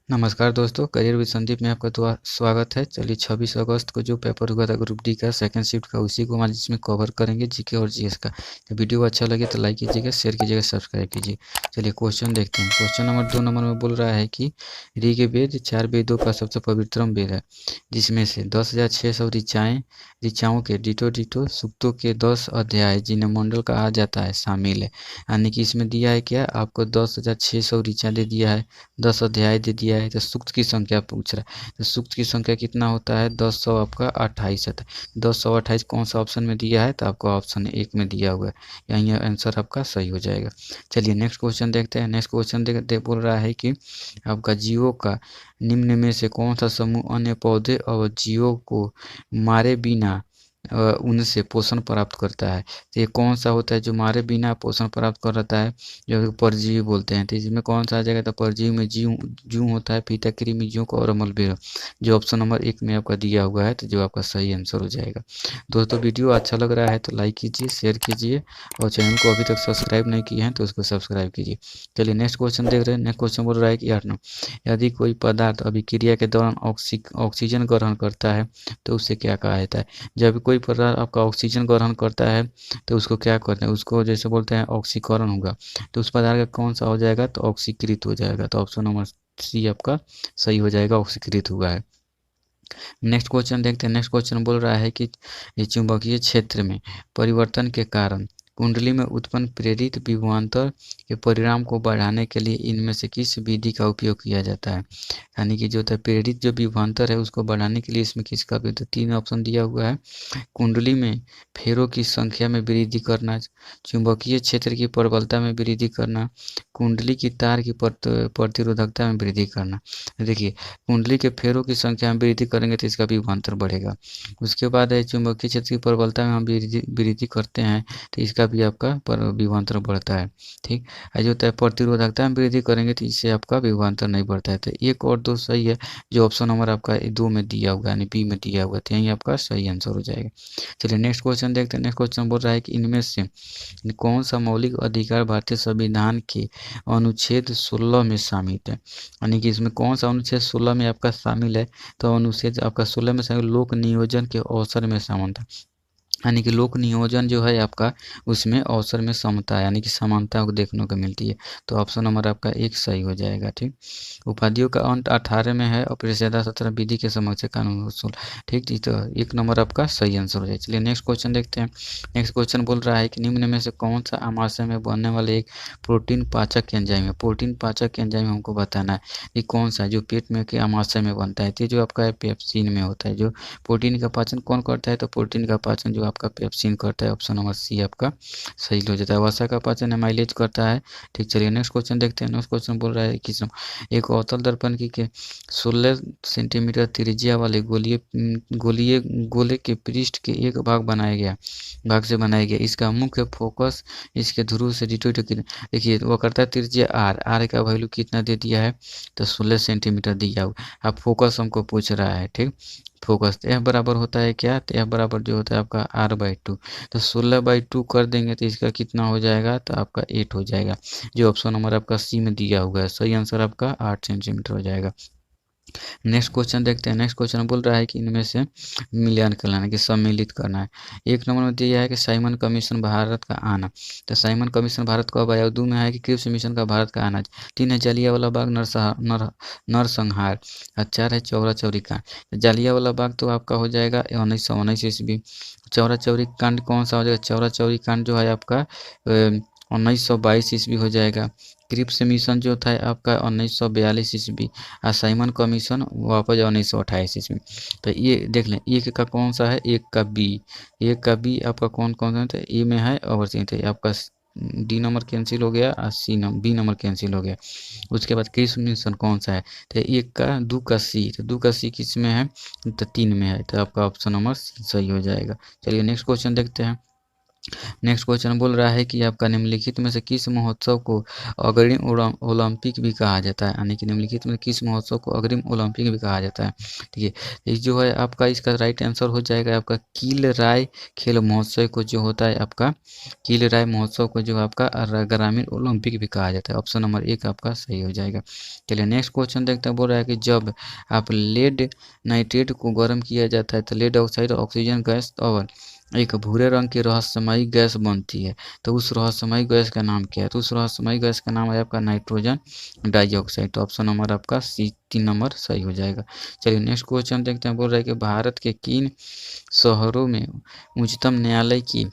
नमस्कार दोस्तों, career with Sandeep में आपका स्वागत है। चलिए 26 अगस्त को जो पेपर हुआ था ग्रुप डी का सेकंड शिफ्ट का, उसी को आज इसमें कवर करेंगे, जीके और जीएस का। तो वीडियो अच्छा लगे तो लाइक कीजिएगा, शेयर कीजिएगा, सब्सक्राइब कीजिए। चलिए क्वेश्चन देखते हैं। क्वेश्चन नंबर 2 नंबर में बोल रहा है कि ऋग्वेद 4 वेदों का सबसे पवित्रम वेद है, जिसमें से 10,600 ऋचाओं के डिटो सूक्तों के 10 अध्याय जिन्हें मंडल कहा जाता है शामिल है। यानी कि इसमें दिया है क्या, आपको 10,600 ऋचा दे दिया है, 10 अध्याय दे दिया है। तो सूक्त की संख्या पूछ रहा है, तो सूक्त की संख्या कितना होता है, 10 आपका 28 होता है। 1028 कौन सा ऑप्शन में दिया है, तो आपको ऑप्शन 1 में दिया हुआ है, यही आंसर आपका सही हो जाएगा। चलिए नेक्स्ट क्वेश्चन देखते हैं। नेक्स्ट क्वेश्चन बोल रहा है कि आपका जीवों का निम्न में से कौन सा समूह अन्य पौधे और जीवों को मारे बिना उनसे पोषण प्राप्त करता है। तो ये कौन सा होता है जो मारे बिना पोषण प्राप्त करता है, जो परजीवी बोलते हैं। तो इसमें कौन सा आ जाएगा, तो परजीवी में जूं होता है, फीता कृमि जूं और अम्लबेर, जो ऑप्शन नंबर 1 में आपका दिया हुआ है, तो जो आपका सही आंसर हो जाएगा। दोस्तों वीडियो अच्छा लग रहा है तो लाइक कीजिए, शेयर कीजिए, और चैनल को अभी तक सब्सक्राइब नहीं किए हैं तो उसको सब्सक्राइब कीजिए। चलिए नेक्स्ट क्वेश्चन देख रहे हैं। नेक्स्ट क्वेश्चन बोल रहा है कि 8 नंबर, यदि कोई पदार्थ अभिक्रिया के दौरान ऑक्सीजन ग्रहण करता है तो उसे क्या कहा जाता है। जब कोई पदार्थ आपका ऑक्सीजन ग्रहण करता है तो उसको क्या कहते हैं, उसको जैसे बोलते हैं ऑक्सीकरण होगा। तो उस पदार्थ का कौन सा हो जाएगा, तो ऑक्सीकृत हो जाएगा। तो ऑप्शन नंबर सी आपका सही हो जाएगा, ऑक्सीकृत हुआ है। नेक्स्ट क्वेश्चन देखते हैं। नेक्स्ट क्वेश्चन बोल रहा है कि चुंबकीय क्षेत्र में परिवर्तन के कारण कुंडली में उत्पन्न प्रेरित विभवांतर के परिणाम को बढ़ाने के लिए इनमें से किस विधि का उपयोग किया जाता है। यानी कि जो होता है प्रेरित जो विभवांतर है उसको बढ़ाने के लिए इसमें किसका उपयोग, तो 3 ऑप्शन दिया हुआ है। कुंडली में फेरों की संख्या में वृद्धि करना, चुंबकीय क्षेत्र की प्रबलता में वृद्धि करना, कुंडली की तार की प्रतिरोधकता में वृद्धि करना। देखिए कुंडली के फेरों की संख्या में वृद्धि करेंगे तो इसका विभवांतर बढ़ेगा। उसके बाद है चुंबकीय क्षेत्र की प्रबलता में हम वृद्धि करते हैं तो इसका भी आपका विभवांतर बढ़ता है। ठीक है, जो होता है प्रतिरोधकता में वृद्धि करेंगे तो इससे आपका विभवांतर नहीं बढ़ता है। तो 1 और 2 सही है, जो ऑप्शन नंबर आपका 2 में दिया हुआ है, यानी बी में दिया हुआ है, तो यही आपका सही आंसर हो जाएगा। चलिए नेक्स्ट क्वेश्चन देखते हैं। नेक्स्ट क्वेश्चन बोल रहा है कि इनमें से कौन सा मौलिक अधिकार भारतीय संविधान के अनुच्छेद 16 में शामिल है। यानी कि इसमें कौन सा अनुच्छेद 16 में आपका शामिल है, तो अनुच्छेद आपका 16 में शामिल लोक नियोजन के अवसर में शामिल था। यानी कि लोक नियोजन जो है आपका, उसमें अवसर में समता यानी कि समानता को देखने को मिलती है। तो ऑप्शन नंबर आपका 1 सही हो जाएगा। ठीक, उपाधियों का अंत 18 में है और परिषदा 17 विधि के समक्ष कानून वसूल। ठीक जी, तो 1 नंबर आपका सही आंसर हो जाएगा। चलिए नेक्स्ट क्वेश्चन देखते हैं। नेक्स्ट क्वेश्चन बोल रहा है कि निम्न में से कौन सा आमाशय में बनने वाले एक प्रोटीन पाचक एंजाइम है। प्रोटीन पाचक एंजाइम हमको बताना है कि कौन सा जो पेट में के आमाशय में बनता है। तो जो आपका पेप्सिन में होता है, जो प्रोटीन का पाचन कौन करता है, तो प्रोटीन का पाचन जो आपका पेप्सिन करता है। ऑप्शन नंबर सी आपका सही हो जाता है। वसा का पाचन एमाइलेज करता है। ठीक, चलिए नेक्स्ट क्वेश्चन देखते हैं। नेक्स्ट क्वेश्चन बोल रहा है कि एक अवतल दर्पण की के 16 सेंटीमीटर त्रिज्या वाले गोले के पृष्ठ के एक भाग से बनाया गया। इसका मुख्य फोकस इसके ध्रुव से डिटोइट। देखिए वो करता है त्रिज्या आर का वैल्यू कितना दे दिया है, तो 16 सेंटीमीटर दिया हुआ। अब फोकस हमको पूछ रहा है। ठीक, फोकस एफ बराबर होता है क्या, तो एफ बराबर जो होता है आपका r/2। तो 16/2 कर देंगे तो इसका कितना हो जाएगा, तो आपका 8 हो जाएगा। जो ऑप्शन नंबर आपका सी में दिया हुआ है, सही आंसर आपका 8 सेंटीमीटर हो जाएगा। नेक्स्ट क्वेश्चन देखते हैं। नेक्स्ट क्वेश्चन बोल रहा है कि इनमें से मिलान करना है कि सम्मिलित करना है। 1 नंबर में दिया है कि साइमन कमीशन भारत का आना। तो साइमन कमीशन भारत कब आया। 2 में है कि क्रिप्स मिशन का भारत का आना। 3 है जालियांवाला बाग नरसंहार। 4 है चौरा चौरी कांड। जालियांवाला बाग तो आपका हो जाएगा 1919 ईस्वी। चौरा चौरी कांड कौन सा हो जाएगा, चौरा चौरी कांड जो है आपका 1922 ईस्वी हो जाएगा। क्रिप्स मिशन जो था आपका 1942 ईस्वी। और साइमन कमीशन वापस 1928 ईस्वी। तो ये देख लें, एक का कौन सा है, एक का बी आपका कौन कौन सा है, ए में है और सी। तो आपका डी नंबर कैंसिल हो गया और बी नंबर कैंसिल हो गया। उसके बाद क्रिप्स मिशन कौन सा है, तो 1 का 2 का सी। तो 2 का सी किस में है, तो 3 में है। तो आपका ऑप्शन नंबर सही हो जाएगा। चलिए नेक्स्ट क्वेश्चन देखते हैं। नेक्स्ट क्वेश्चन बोल रहा है कि आपका निम्नलिखित में से किस महोत्सव को अग्रिम ओलंपिक भी कहा जाता है, यानी कि निम्नलिखित में किस महोत्सव को अग्रिम ओलंपिक भी कहा जाता है। ठीक है, ये जो है आपका इसका राइट आंसर हो जाएगा आपका कील राय खेल महोत्सव को जो होता है आपका कील राय महोत्सव को जो आपका ग्रामीण ओलंपिक भी कहा जाता है। ऑप्शन नंबर 1 आपका सही हो जाएगा। चलिए नेक्स्ट क्वेश्चन देखते हैं। बोल रहा है कि जब आप लेड नाइट्रेट को गर्म किया जाता है तो लेड ऑक्साइड ऑक्सीजन गैस और एक भूरे रंग की रहस्यमयी गैस बनती है, तो उस रहस्यमयी गैस का नाम क्या है? तो उस रहस्यमयी गैस का नाम है आपका नाइट्रोजन डाइऑक्साइड। तो ऑप्शन नंबर आपका सी 3 नंबर सही हो जाएगा। चलिए नेक्स्ट क्वेश्चन देखते हैं। बोल रहा है कि भारत के किन शहरों में उच्चतम न्यायालय की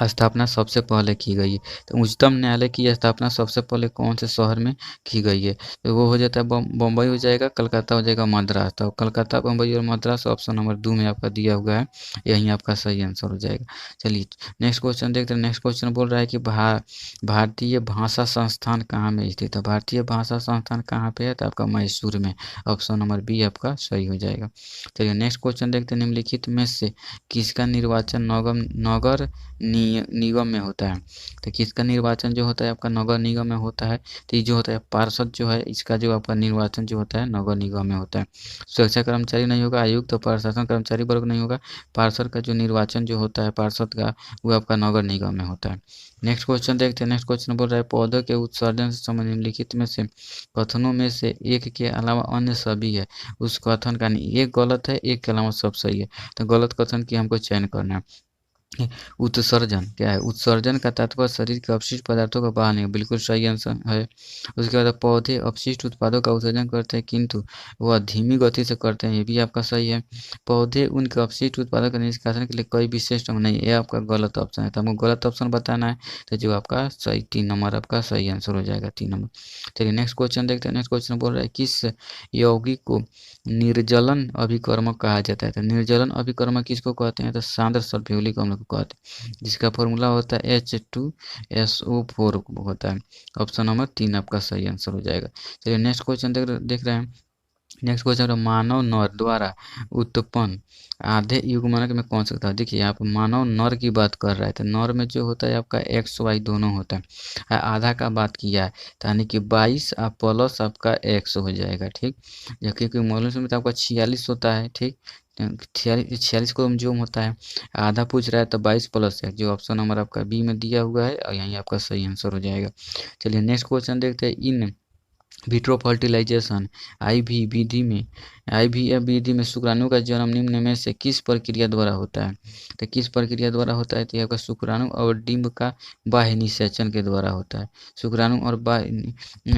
स्थापना सबसे पहले की गई है? तो उच्चतम न्यायालय की स्थापना सबसे पहले कौन से शहर में की गई है? तो वो हो जाता है बम्बई हो जाएगा, कलकत्ता हो जाएगा, मद्रास। तो कलकत्ता, बम्बई और मद्रास ऑप्शन नंबर 2 में आपका दिया हुआ है, यही आपका सही आंसर हो जाएगा। चलिए नेक्स्ट क्वेश्चन देखते हैं। नेक्स्ट क्वेश्चन बोल रहा है कि भारतीय भाषा संस्थान कहाँ में स्थित है? भारतीय भाषा संस्थान कहाँ पे है? तो आपका मैसूर में। ऑप्शन नंबर बी आपका सही हो जाएगा। चलिए नेक्स्ट क्वेश्चन देखते हैं। निम्नलिखित में से किसका निर्वाचन नगर निगम में होता है? तो किसका निर्वाचन जो होता है आपका नगर निगम में होता है? तो ये जो होता है पार्षद जो है, इसका जो आपका निर्वाचन जो होता है नगर निगम में होता है। सुरक्षा कर्मचारी नहीं होगा, आयुक्त तो प्रशासन कर्मचारी वर्ग नहीं होगा। पार्षद का जो निर्वाचन जो होता है पार्षद का, वो आपका नगर निगम में होता है। नेक्स्ट क्वेश्चन देखते हैं। नेक्स्ट क्वेश्चन बोल रहा है पौधों के उत्सर्जन से संबंधित निम्नलिखित में से कथनों में से एक के अलावा अन्य सभी है। उस कथन का एक गलत है, एक के अलावा सब सही है। तो गलत कथन की हमको चयन करना है। उत्सर्जन क्या है? उत्सर्जन का तात्पर्य शरीर के अपशिष्ट पदार्थों का बाहर निकलना, बिल्कुल सही आंसर है। उसके बाद पौधे अपशिष्ट उत्पादों का उत्सर्जन करते हैं किंतु वह धीमी गति से करते हैं, ये भी आपका सही है। पौधे उनके अपशिष्ट उत्पादों का निष्कासन के लिए कोई विशेष ढंग नहीं है, ये आपका गलत ऑप्शन है। तो हमको गलत ऑप्शन बताना है, तो जो आपका सही 3 नंबर आपका सही आंसर हो जाएगा, 3 नंबर। चलिए नेक्स्ट क्वेश्चन देखते हैं। नेक्स्ट क्वेश्चन बोल रहा है किस यौगिक को निर्जलन अभिकर्मक कहा जाता है? तो निर्जलन अभिकर्मक किसको कहते हैं? तो सांद्र सल्फ्यूरिक अम्ल को कहते हैं, जिसका फॉर्मूला होता है H2SO4 होता है। ऑप्शन नंबर 3 आपका सही आंसर हो जाएगा। चलिए नेक्स्ट क्वेश्चन देख रहे हैं। नेक्स्ट क्वेश्चन मानव नर द्वारा उत्पन्न आधे युग्मनक में कौन सा होता है? देखिए यहाँ पर मानव नर की बात कर रहा है, तो नर में जो होता है आपका एक्स वाई दोनों होता है। आधा का बात किया है, तो यानी कि 22 प्लस आपका एक्स हो जाएगा। ठीक, क्योंकि मॉडल में तो आपका 46 होता है। ठीक, 46 को जो होता है, आधा पूछ रहा है तो 22 प्लस है, जो ऑप्शन नंबर आपका बी में दिया हुआ है, और यहीं आपका सही आंसर हो जाएगा। चलिए नेक्स्ट क्वेश्चन देखते हैं। इन विट्रो फर्टिलाइजेशन आईवीएफ विधि में शुक्राणु का जन्म निम्न में से किस प्रक्रिया द्वारा होता है? तो किस प्रक्रिया द्वारा होता है? तो आपका शुक्राणु और डिंब का बाह्य निषेचन के द्वारा होता है। शुक्राणु और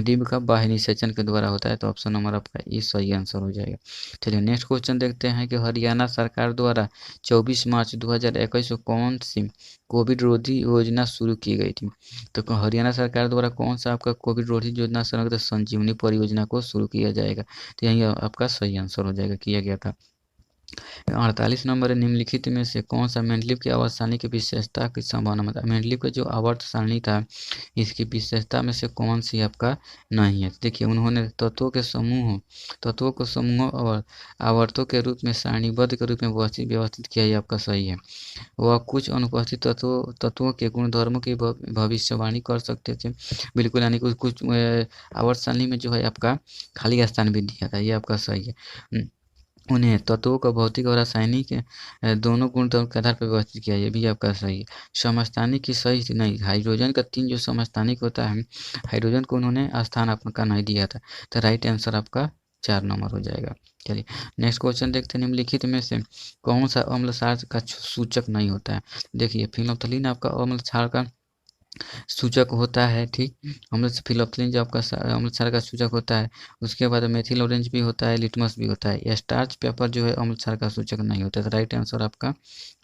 डिंब का बाह्य निषेचन के द्वारा होता है, तो ऑप्शन नंबर आपका ये सही आंसर हो जाएगा। चलिए नेक्स्ट क्वेश्चन देखते हैं कि हरियाणा सरकार द्वारा 24 मार्च 2021 को कौन सी कोविड रोधी योजना शुरू की गई थी? तो हरियाणा सरकार द्वारा कौन सा आपका कोविड रोधी योजना संजीवनी परियोजना को शुरू किया जाएगा? तो यही आपका सही आंसर हो जाएगा, किया गया था। 48 नंबर है। निम्नलिखित में से कौन सा मेंडलीव की आवर्त सारणी की विशेषता की संभावना? मतलब मेंडलीव का जो आवर्त सारणी था, इसकी विशेषता में से कौन सी आपका नहीं है? देखिए उन्होंने तत्वों को समूहों और आवर्तों के रूप में सारणीबद्ध के रूप में व्यवस्थित किया, ये आपका सही है। वह कुछ अनुपस्थित तत्वों के गुणधर्मों की भविष्यवाणी कर सकते थे, बिल्कुल, यानी कुछ आवर्त सारणी में जो है आपका खाली स्थान भी दिया था, ये आपका सही है। उन्हें तत्वों का भौतिक और रासायनिक दोनों गुणधर्म के आधार पर व्यवस्थित किया, ये भी आपका सही है। समस्थानिक की सही नहीं, हाइड्रोजन का 3 जो समस्थानिक होता है, हाइड्रोजन को उन्होंने स्थान आपका नहीं दिया था, तो राइट आंसर आपका 4 नंबर हो जाएगा। चलिए नेक्स्ट क्वेश्चन देखते हैं। निम्नलिखित में से कौन सा अम्ल क्षार का सूचक नहीं होता है? देखिए फिनोल्फ्थालीन आपका अम्ल क्षार का सूचक होता है। ठीक, अम्ल फिनोल्फ्थालीन जो आपका अम्ल क्षार का सूचक होता है। उसके बाद मेथिल ऑरेंज भी होता है, लिटमस भी होता है। स्टार्च पेपर जो है अम्ल क्षार का सूचक नहीं होता है, तो राइट आंसर आपका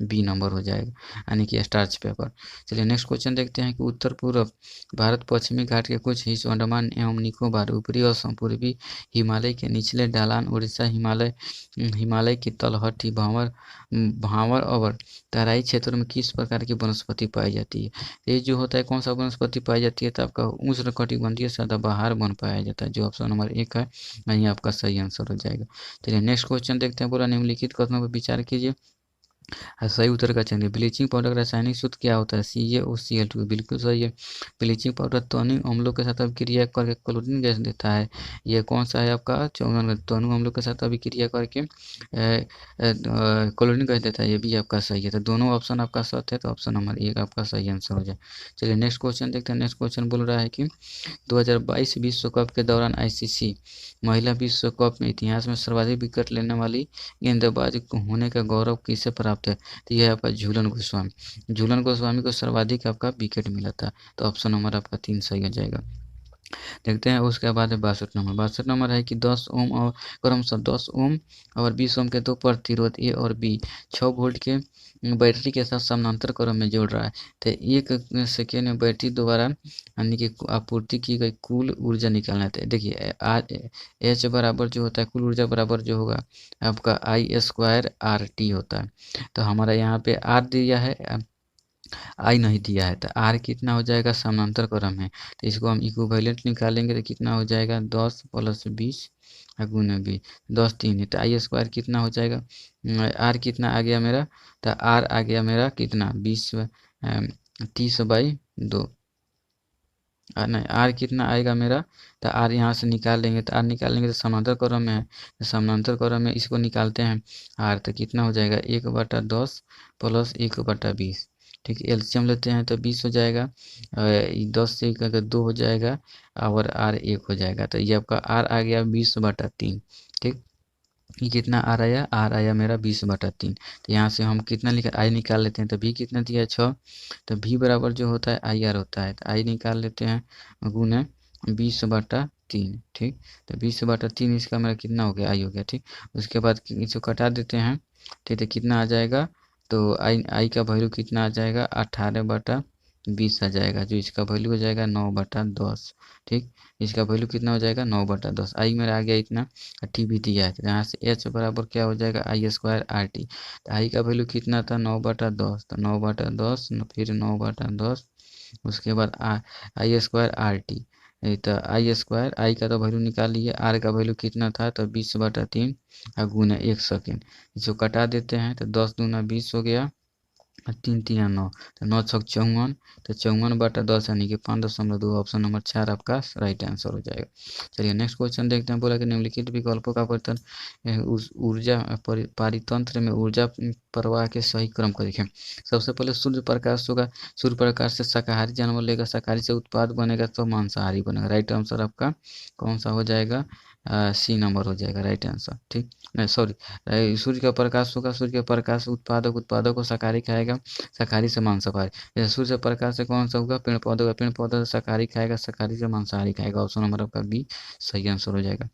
बी नंबर हो जाएगा, यानी कि स्टार्च पेपर। चलिए नेक्स्ट क्वेश्चन देखते हैं कि उत्तर पूर्व भारत पश्चिमी घाट के कुछ हिस्सों अंडमान एवं निकोबार, ऊपरी और पूर्वी हिमालय के निचले ढलान, उड़ीसा हिमालय की तलहटी, भांवर और तराई क्षेत्रों में किस प्रकार की वनस्पति पाई जाती है? ये जो होता है कौन सा वनस्पति पाई जाती है? तो आपका उष्णकटिबंधीय सदाबहार वन पाया जाता है, जो ऑप्शन नंबर 1 है, यही आपका सही आंसर हो जाएगा। चलिए नेक्स्ट क्वेश्चन देखते हैं। पूरा निम्नलिखित कथनों पर विचार कीजिए। सही उत्तर का चयन करें। ब्लीचिंग पाउडर का रासायनिक सूत्र क्या होता है? CaOCl2। बिल्कुल सही है। ब्लीचिंग पाउडर तोनिक अम्लों के साथ अभिक्रिया करके क्लोरीन गैस देता है। यह कौन सा है आपका? 54 तोनिक अम्लों के साथ अभिक्रिया करके क्लोरीन गैस देता है। ये भी आपका सही है। तो दोनों ऑप्शन आपका सही है, तो ऑप्शन नंबर 1 आपका सही आंसर हो जाए। चलिए नेक्स्ट क्वेश्चन देखते हैं। नेक्स्ट क्वेश्चन बोल रहा है कि 2022 विश्व कप के दौरान आईसीसी महिला विश्व कप में इतिहास में सर्वाधिक विकेट लेने वाली गेंदबाज होने का गौरव किसे प्राप्त है? तो यह आपका झूलन गोस्वामी। झूलन गोस्वामी को सर्वाधिक आपका विकेट मिला था। तो ऑप्शन नंबर आपका 3 सही हो जाएगा। देखते हैं उसके बाद है 62 नंबर है कि 10 ओम और क्रमशः 10 ओम और 20 ओम के दो प्रतिरोध ए और बी 6 वोल्ट के बैटरी के साथ समानांतर क्रम में जोड़ रहा है। तो 1 सेकेंड में बैटरी द्वारा यानी कि आपूर्ति की गई कुल ऊर्जा निकालना है। देखिए एच बराबर जो होता है कुल ऊर्जा बराबर जो होगा आपका I² होता है। तो हमारा यहाँ पे आर दिया है, आई नहीं दिया है। तो आर कितना हो जाएगा? समानांतर क्रम है, तो इसको हम इक्विवेलेंट निकालेंगे तो कितना हो जाएगा? 10 + 20 गुना 20, 10 3 है। तो I² कितना हो जाएगा? आर कितना आ गया मेरा? तो आर आ गया मेरा कितना? 30/2। नहीं, आर कितना आएगा मेरा? तो आर यहाँ से निकाल लेंगे, तो आर निकालेंगे तो समांतर क्रम में है, तो समांतर क्रम में इसको निकालते हैं आर, तो कितना हो जाएगा? 1/10 + 1/20। ठीक है, एलसीएम लेते हैं तो 20 हो जाएगा, 10 से अगर 2 हो जाएगा और आर 1 हो जाएगा। तो ये आपका आर आ गया 20/3। ठीक, ये कितना आ रहा है? आर आया मेरा 20/3। तो यहाँ से हम कितना आई निकाल लेते हैं, तो भी कितना दिया है? 6। तो भी बराबर जो होता है आई आर होता है, तो आई निकाल लेते हैं गुना 20/3। ठीक, तो 20/3 इसका मेरा कितना हो गया? आई हो गया। ठीक, उसके बाद इसको कटा देते हैं। ठीक, तो कितना आ जाएगा? तो आई का वैल्यू कितना आ जाएगा? 18/20 आ जाएगा, जो इसका वैल्यू हो जाएगा 9/10। ठीक, इसका वैल्यू कितना हो जाएगा? 9/10। आई मेरा आ गया इतना, टी भी दिया है, तो यहाँ से एच बराबर क्या हो जाएगा? I² RT। तो आई का वैल्यू कितना था? 9/10। तो 9/10 फिर 9/10, उसके बाद I² RT। तो I² का तो वैल्यू निकाल लिए, आर का वैल्यू कितना था? तो 20/3 गुना 1 सेकेंड। इसको कटा देते हैं, तो 10 दूना 20 हो गया, 3 3 9, तो 9 छक 54। तो 54/10 यानी कि 5.2। ऑप्शन नंबर 4 आपका राइट आंसर हो जाएगा। चलिए नेक्स्ट क्वेश्चन देखते हैं। बोला कि निम्नलिखित विकल्पों का परिवर्तन उस ऊर्जा पारितंत्र में ऊर्जा प्रवाह के सही क्रम को देखें। सबसे पहले सूर्य प्रकाश होगा, सूर्य प्रकाश से शाकाहारी जानवर लेगा, शाकाहारी से उत्पाद बनेगा तो मांसाहारी बनेगा। राइट आंसर आपका कौन सा हो जाएगा? सी नंबर हो जाएगा राइट आंसर। ठीक, नहीं सॉरी, सूर्य का प्रकाश होगा, सूर्य के प्रकाश से उत्पादों को शाकाहारी खाएगा, शाकाहारी से मांसाहारी। जैसे सूर्य से प्रकाश से कौन सा होगा? पेड़ पौधों का, पेड़ पौधा से शाकाहारी खाएगा, शाकाहारी से मांसाहारी खाएगा। ऑप्शन नंबर आपका बी सही आंसर हो जाएगा।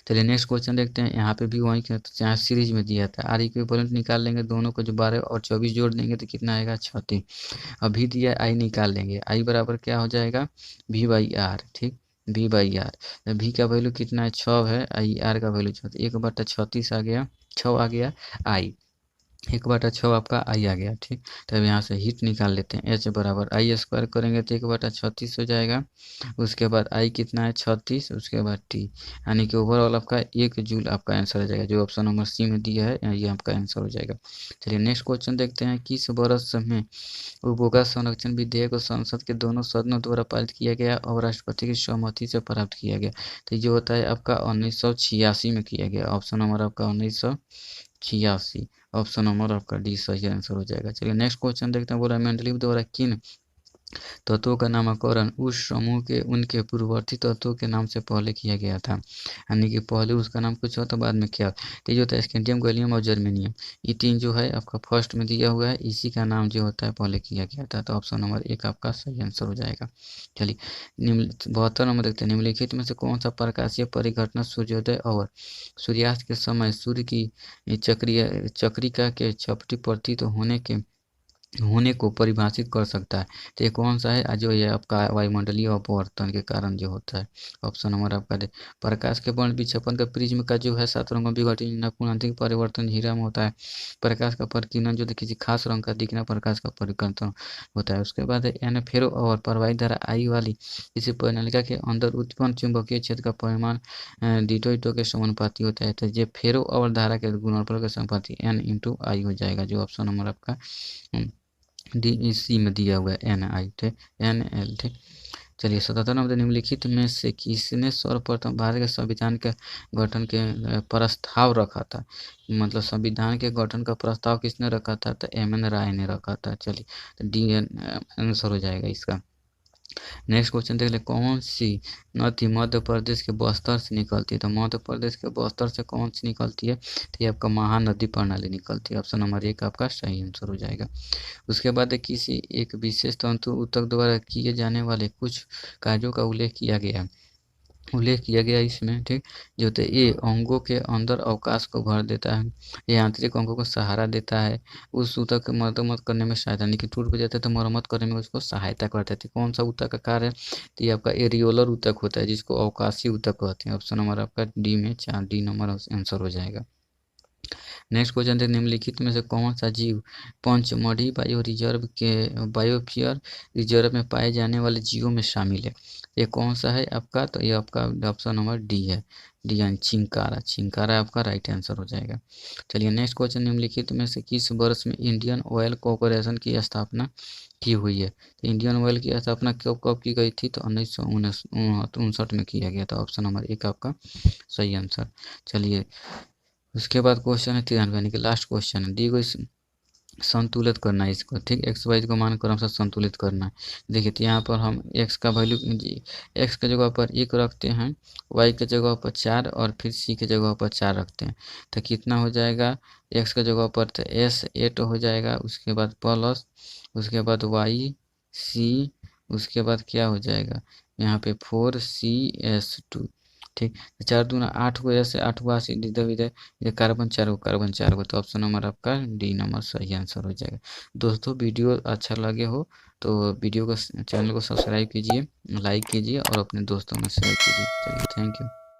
चलिए नेक्स्ट क्वेश्चन देखते हैं। यहाँ पे भी वही यहाँ सीरीज में दिया था, आर इक्विवेलेंट निकाल लेंगे दोनों को, जो 12 और 24 जोड़ देंगे तो कितना आएगा? 36। अभी दिया आई निकाल लेंगे, आई बराबर क्या हो जाएगा? V/R। ठीक, V/R, भी का वैल्यू कितना है? 6 है, आई आर का वैल्यू 36, 1/36 आ गया, 6 आ गया आई, 1/6 आपका आई आ गया। ठीक, तो अब यहाँ से हीट निकाल लेते हैं। H बराबर I² करेंगे तो 1/36 हो जाएगा। उसके बाद आई कितना है? 36, उसके बाद टी, यानी कि ओवरऑल आपका 1 जूल आपका आंसर हो जाएगा, जो ऑप्शन नंबर सी में दिया है ये आपका आंसर हो जाएगा। चलिए नेक्स्ट क्वेश्चन देखते हैं। किस वर्ष में उपभोक्ता संरक्षण विधेयक को संसद के दोनों सदनों द्वारा पारित किया गया और राष्ट्रपति की सहमति से प्राप्त किया गया? तो ये होता है आपका 1986 में किया गया। ऑप्शन नंबर आपका 1986, ऑप्शन नंबर आपका डी सही आंसर हो जाएगा। चलिए नेक्स्ट क्वेश्चन देखते हैं। बोला मेंडलीव द्वारा किन तत्वों का नामकरण उस समूह के उनके पूर्ववर्ती तत्वों के नाम से पहले किया गया था, यानी कि पहले उसका नाम कुछ होता बाद में क्या? तो ये होता है स्कैंडियम, गैलियम और जर्मेनियम। ये 3 जो है आपका फर्स्ट में दिया हुआ है, इसी का नाम जो होता है पहले किया गया था। तो ऑप्शन नंबर 1 आपका सही आंसर हो जाएगा। चलिए 72 नंबर देखते हैं। निम्नलिखित में से कौन सा प्रकाशीय परिघटना सूर्योदय और सूर्यास्त के समय सूर्य की चक्रिका के चपटी प्रतीत होने के होने को परिभाषित कर सकता है। तो ये कौन सा है? जो ये आपका वायुमंडलीय अपवर्तन के कारण जो होता है। ऑप्शन नंबर आपका दे। प्रकाश के वर्ण विक्षेपण का प्रिज्म का जो है 7 रंगों में विघटन पूर्णांतिक परिवर्तन हीरा में होता है। प्रकाश का परिकिरण जो किसी खास रंग का दिखना प्रकाश का परिवर्तन होता है। उसके बाद एन फेरो और प्रवाहित धारा आई वाली इसी परिनालिका के अंदर उत्पन्न चुंबकीय क्षेत्र का परिमाण डिटो के समानुपाती होता है। तो ये फेरो और धारा के गुणनफल के समानुपाती N/I हो जाएगा, जो ऑप्शन नंबर आपका डी सी में दिया हुआ है NI, ठीक, NL, ठीक। चलिए 77 नंबर, निम्नलिखित में से किसने सर्वप्रथम भारत के संविधान के गठन के प्रस्ताव रखा था? मतलब संविधान के गठन का प्रस्ताव किसने रखा था? तो MN राय ने रखा था। चलिए तो डी आंसर हो जाएगा इसका। नेक्स्ट क्वेश्चन देख ले, कौन सी नदी मध्य प्रदेश के बस्तर से निकलती है? तो मध्य प्रदेश के बस्तर से कौन सी निकलती है? तो ये आपका महानदी प्रणाली निकलती है। ऑप्शन नंबर 1 आपका सही आंसर हो जाएगा। उसके बाद किसी एक विशेष तंतु ऊतक द्वारा किए जाने वाले कुछ कार्यों का उल्लेख किया गया इसमें, ठीक। जो होता है ये अंगों के अंदर अवकाश को भर देता है, ये आंतरिक अंगों को सहारा देता है, उस ऊतक की मरम्मत करने में सहायता, यानी कि टूट जाता है तो मरम्मत करने में उसको सहायता करता है। कौन सा ऊतक का कार्य है? तो ये आपका एरियोलर ऊतक होता है, जिसको अवकाशी ऊतक कहते हैं। ऑप्शन नंबर आपका डी में 4 डी नंबर आंसर हो जाएगा। नेक्स्ट क्वेश्चन थे, निम्नलिखित में से कौन सा जीव पंचमढ़ी बायोस्फीयर रिजर्व में पाए जाने वाले जीवों में शामिल है? ये कौन सा है आपका? तो ये आपका ऑप्शन नंबर डी है, डी यानी चिंकारा। चिंकारा आपका राइट आंसर हो जाएगा। चलिए नेक्स्ट क्वेश्चन, निम्नलिखित में से किस वर्ष में इंडियन ऑयल कॉरपोरेशन की स्थापना की हुई है? तो इंडियन ऑयल की स्थापना कब की गई थी? तो 1959 में किया गया था। ऑप्शन नंबर 1 आपका सही आंसर। चलिए उसके बाद क्वेश्चन है 93, यानी कि लास्ट क्वेश्चन है, दी गई संतुलित करना है इसको, ठीक। एक्स वाई को मान क्रम से संतुलित करना है। देखिए तो यहाँ पर हम एक्स का वैल्यू एक्स के जगह पर 1 रखते हैं, वाई के जगह पर 4 और फिर सी के जगह पर 4 रखते हैं। तो कितना हो जाएगा? एक्स के जगह पर तो S8 हो जाएगा, उसके बाद प्लस, उसके बाद YC, उसके बाद क्या हो जाएगा यहाँ पे 4CS2, ठीक। 4 दूना 8 को ऐसे 8 को 80 इधर इधर, ये कार्बन 4 को तो ऑप्शन नंबर आपका डी नंबर सही आंसर हो जाएगा। दोस्तों वीडियो अच्छा लगे हो तो वीडियो को चैनल को सब्सक्राइब कीजिए, लाइक कीजिए और अपने दोस्तों में शेयर कीजिए। चलिए थैंक यू।